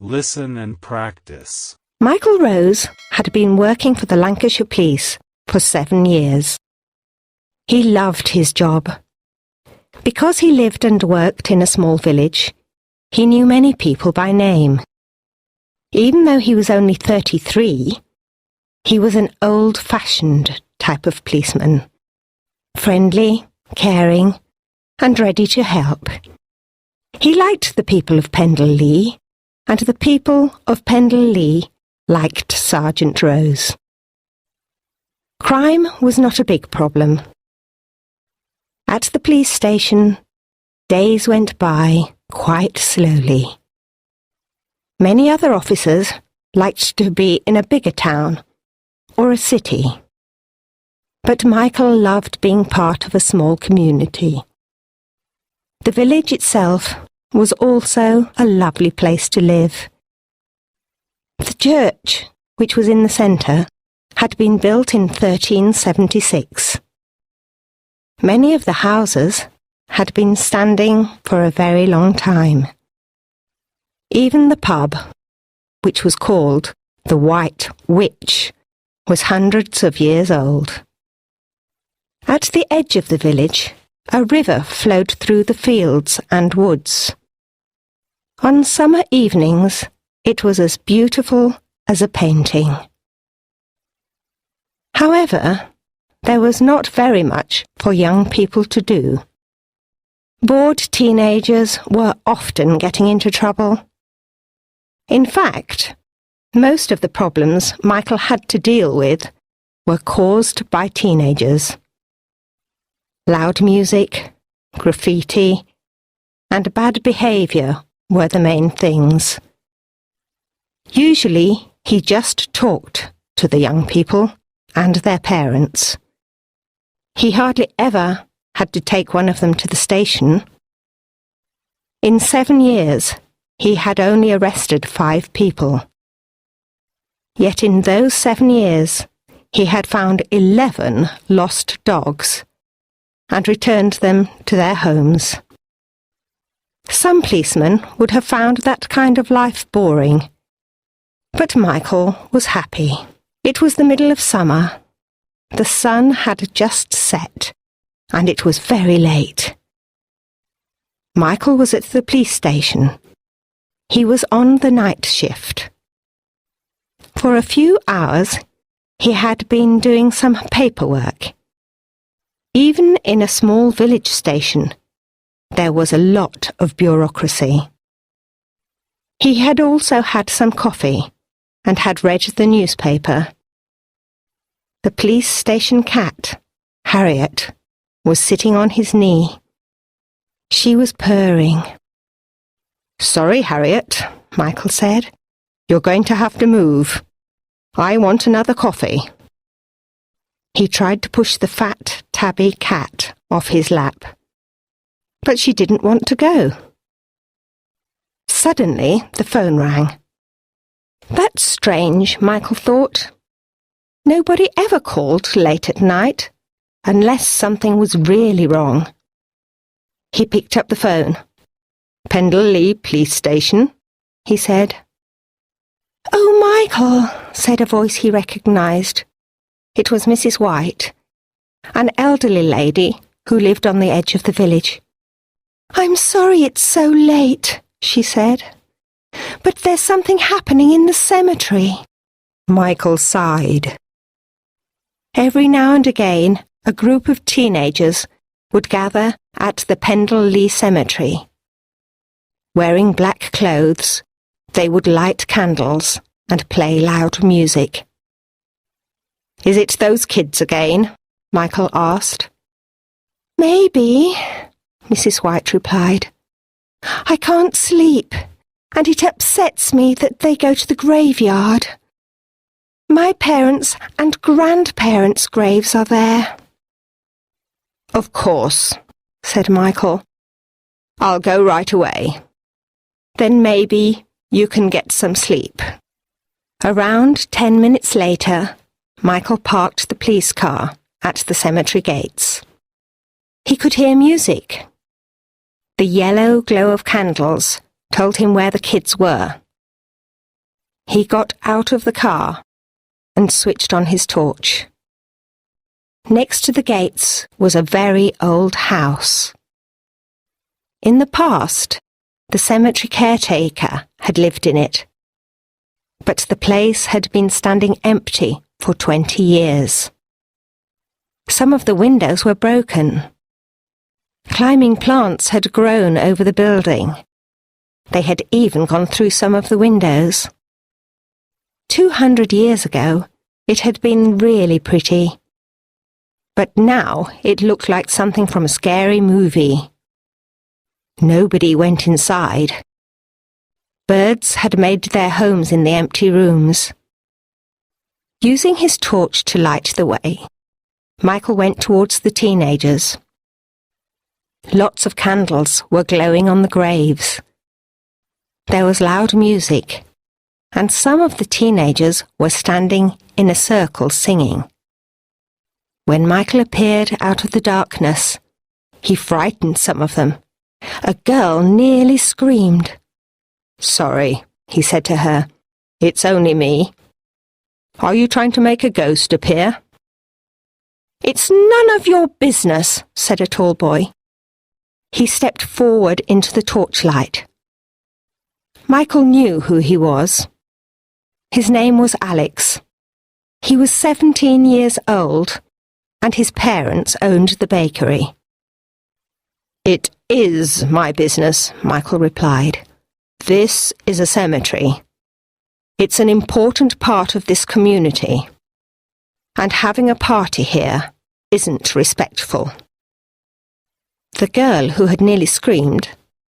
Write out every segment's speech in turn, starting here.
Listen and practice. Michael Rose had been working for the Lancashire Police for 7 years. He loved his job. Because he lived and worked in a small village, he knew many people by name. Even though he was only 33, he was an old-fashioned type of policeman. Friendly, caring, and ready to help. He liked the people of Pendle Lee, and the people of Pendle Lee liked Sergeant Rose. Crime was not a big problem. At the police station, days went by quite slowly. Many other officers liked to be in a bigger town or a city. But Michael loved being part of a small community. The village itself was also a lovely place to live. The church, which was in the centre, had been built in 1376. Many of the houses had been standing for a very long time. Even the pub, which was called the White Witch, was hundreds of years old. At the edge of the village, a river flowed through the fields and woods. On summer evenings, it was as beautiful as a painting. However, there was not very much for young people to do. Bored teenagers were often getting into trouble. In fact, most of the problems Michael had to deal with were caused by teenagers. Loud music, graffiti, and bad behaviour were the main things. Usually, he just talked to the young people and their parents. He hardly ever had to take one of them to the station. In 7 years, he had only arrested 5 people. Yet in those 7 years, he had found 11 lost dogs and returned them to their homes. Some policemen would have found that kind of life boring, but Michael was happy. It was the middle of summer. The sun had just set, and it was very late. Michael was at the police station. He was on the night shift. For a few hours, he had been doing some paperwork. Even in a small village station, there was a lot of bureaucracy. He had also had some coffee and had read the newspaper. The police station cat, Harriet, was sitting on his knee. She was purring. "Sorry, Harriet," Michael said. "You're going to have to move. I want another coffee." He tried to push the fat, tabby cat off his lap, but she didn't want to go. Suddenly, the phone rang. That's strange, Michael thought. Nobody ever called late at night, unless something was really wrong. He picked up the phone. "Pendle Lee Police Station," he said. "Oh, Michael," said a voice he recognised. It was Mrs. White, an elderly lady who lived on the edge of the village. "I'm sorry it's so late," she said, "but there's something happening in the cemetery." Michael sighed. Every now and again, a group of teenagers would gather at the Pendle Lee Cemetery. Wearing black clothes, they would light candles and play loud music. "Is it those kids again?" Michael asked. "Maybe," Mrs. White replied. "I can't sleep, and it upsets me that they go to the graveyard. My parents' and grandparents' graves are there." "Of course," said Michael. "I'll go right away. Then maybe you can get some sleep." Around 10 minutes later, Michael parked the police car at the cemetery gates. He could hear music. The yellow glow of candles told him where the kids were. He got out of the car and switched on his torch. Next to the gates was a very old house. In the past, the cemetery caretaker had lived in it, but the place had been standing empty for 20 years. Some of the windows were broken. Climbing plants had grown over the building. They had even gone through some of the windows. 200 years ago, it had been really pretty. But now it looked like something from a scary movie. Nobody went inside. Birds had made their homes in the empty rooms. Using his torch to light the way, Michael went towards the teenagers. Lots of candles were glowing on the graves. There was loud music, and some of the teenagers were standing in a circle singing. When Michael appeared out of the darkness, he frightened some of them. A girl nearly screamed. "Sorry," he said to her. "It's only me. Are you trying to make a ghost appear?" "It's none of your business," said a tall boy. He stepped forward into the torchlight. Michael knew who he was. His name was Alex. He was 17 years old, and his parents owned the bakery. "It is my business," Michael replied. "This is a cemetery. It's an important part of this community, and having a party here isn't respectful." The girl who had nearly screamed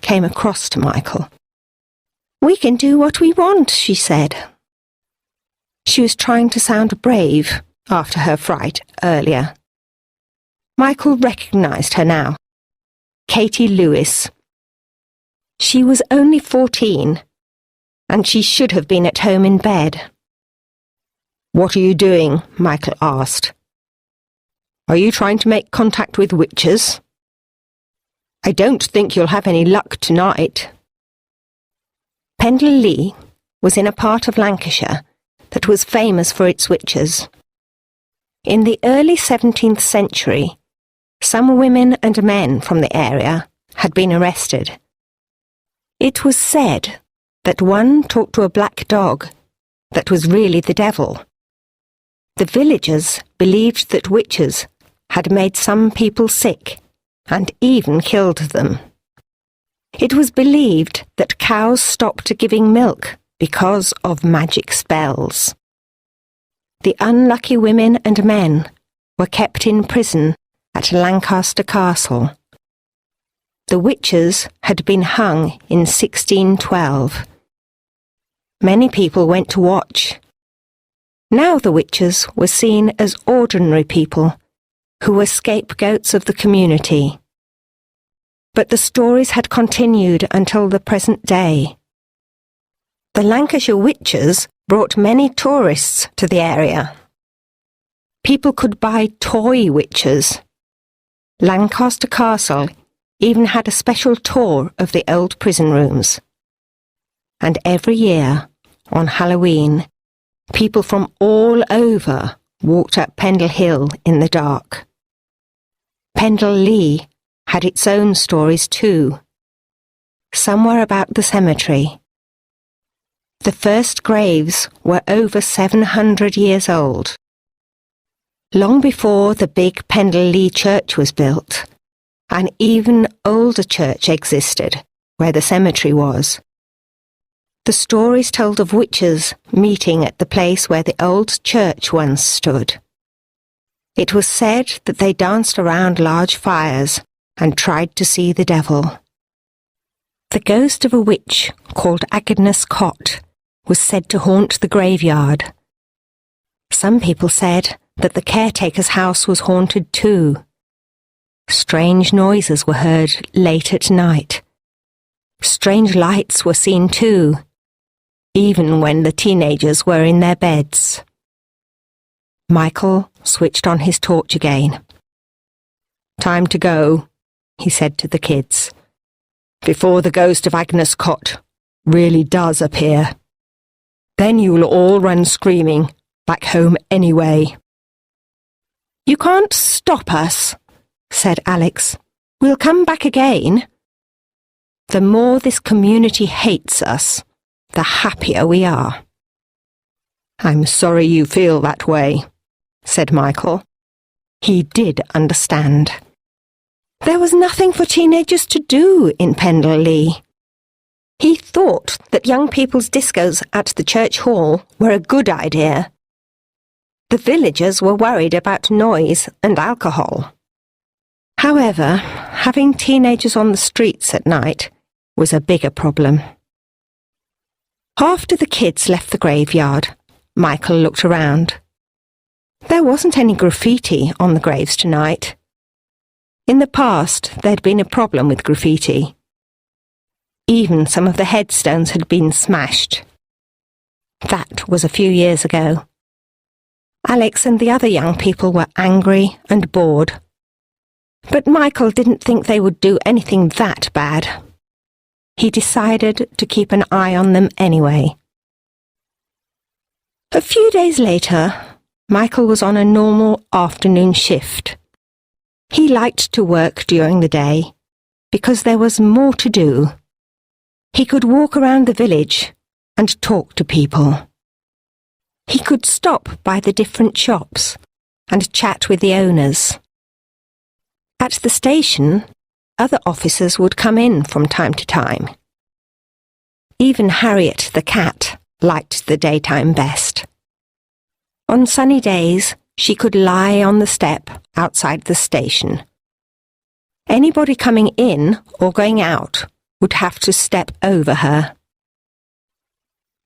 came across to Michael. "We can do what we want," she said. She was trying to sound brave after her fright earlier. Michael recognized her now. Katie Lewis. She was only 14, and she should have been at home in bed. "What are you doing?" Michael asked. "Are you trying to make contact with witches? I don't think you'll have any luck tonight." Pendle Lee was in a part of Lancashire that was famous for its witches. In the early 17th century, some women and men from the area had been arrested. It was said that one talked to a black dog that was really the devil. The villagers believed that witches had made some people sick and even killed them. It was believed that cows stopped giving milk because of magic spells. The unlucky women and men were kept in prison at Lancaster Castle. The witches had been hung in 1612. Many people went to watch. Now the witches were seen as ordinary people who were scapegoats of the community. But the stories had continued until the present day. The Lancashire witches brought many tourists to the area. People could buy toy witches. Lancaster Castle even had a special tour of the old prison rooms. And every year, on Halloween, people from all over walked up Pendle Hill in the dark. Pendle Lee had its own stories too. Some were about the cemetery. The first graves were over 700 years old. Long before the big Pendle Lee Church was built, an even older church existed where the cemetery was. The stories told of witches meeting at the place where the old church once stood. It was said that they danced around large fires and tried to see the devil. The ghost of a witch called Agnes Cott was said to haunt the graveyard. Some people said that the caretaker's house was haunted too. Strange noises were heard late at night. Strange lights were seen too, even when the teenagers were in their beds. Michael switched on his torch again. "Time to go," he said to the kids, "before the ghost of Agnes Cott really does appear." Then you'll all run screaming back home anyway. You can't stop us, said Alex. We'll come back again. The more this community hates us, the happier we are. I'm sorry you feel that way, said Michael. He did understand. There was nothing for teenagers to do in Pendle Lee. He thought that young people's discos at the church hall were a good idea. The villagers were worried about noise and alcohol. However, having teenagers on the streets at night was a bigger problem. After the kids left the graveyard, Michael looked around. There wasn't any graffiti on the graves tonight. In the past, there'd been a problem with graffiti. Even some of the headstones had been smashed. That was a few years ago. Alex and the other young people were angry and bored. But Michael didn't think they would do anything that bad. He decided to keep an eye on them anyway. A few days later, Michael was on a normal afternoon shift. He liked to work during the day because there was more to do. He could walk around the village and talk to people. He could stop by the different shops and chat with the owners. At the station, other officers would come in from time to time. Even Harriet the cat liked the daytime best. On sunny days, she could lie on the step outside the station. Anybody coming in or going out would have to step over her.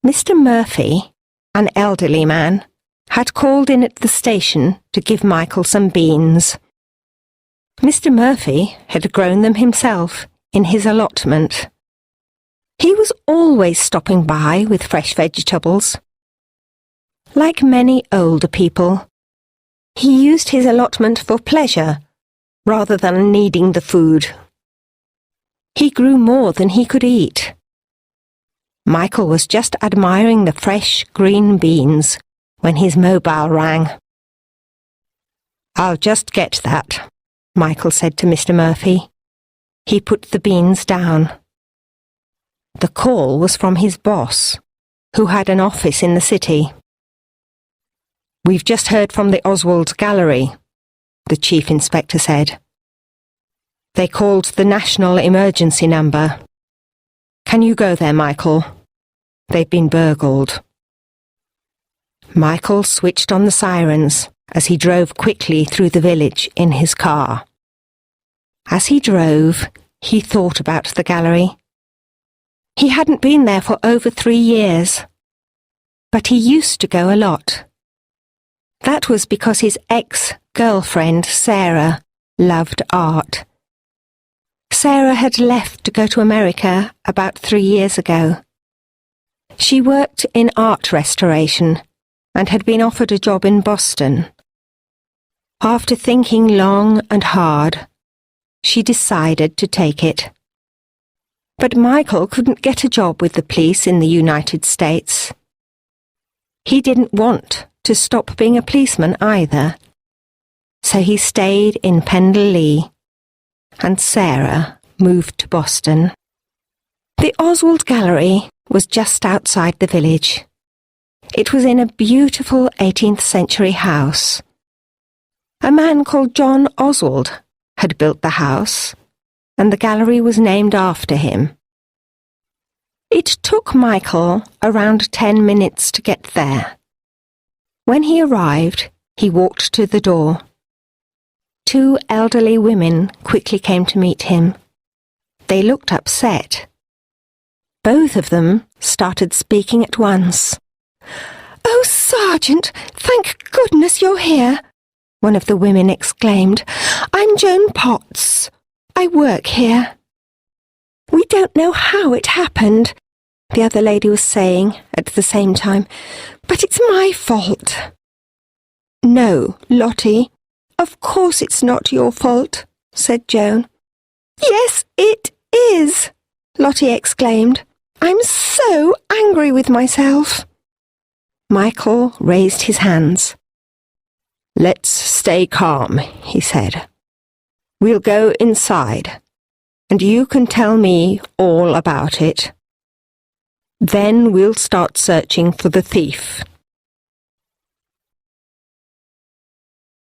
Mr. Murphy, an elderly man, had called in at the station to give Michael some beans. Mr. Murphy had grown them himself in his allotment. He was always stopping by with fresh vegetables. Like many older people, he used his allotment for pleasure rather than needing the food. He grew more than he could eat. Michael was just admiring the fresh green beans when his mobile rang. "I'll just get that," Michael said to Mr. Murphy. He put the beans down. The call was from his boss, who had an office in the city. "We've just heard from the Oswald Gallery," the chief inspector said. "They called the national emergency number. Can you go there, Michael? They've been burgled." Michael switched on the sirens as he drove quickly through the village in his car. As he drove, he thought about the gallery. He hadn't been there for over 3 years, but he used to go a lot. That was because his ex-girlfriend, Sarah, loved art. Sarah had left to go to America about 3 years ago. She worked in art restoration and had been offered a job in Boston. After thinking long and hard, she decided to take it. But Michael couldn't get a job with the police in the United States. He didn't want to stop being a policeman either, so he stayed in Pendle Lee, and Sarah moved to Boston. The Oswald Gallery was just outside the village. It was in a beautiful 18th century house. A man called John Oswald had built the house, and the gallery was named after him. It took Michael around 10 minutes to get there. When he arrived, he walked to the door. 2 elderly women quickly came to meet him. They looked upset. Both of them started speaking at once. "Oh, Sergeant, thank goodness you're here," one of the women exclaimed. "I'm Joan Potts. I work here." "We don't know how it happened," the other lady was saying at the same time, "but it's my fault." "No, Lottie, of course it's not your fault," said Joan. "Yes, it is," Lottie exclaimed. "I'm so angry with myself." Michael raised his hands. "Let's stay calm," he said. "We'll go inside, and you can tell me all about it. Then we'll start searching for the thief."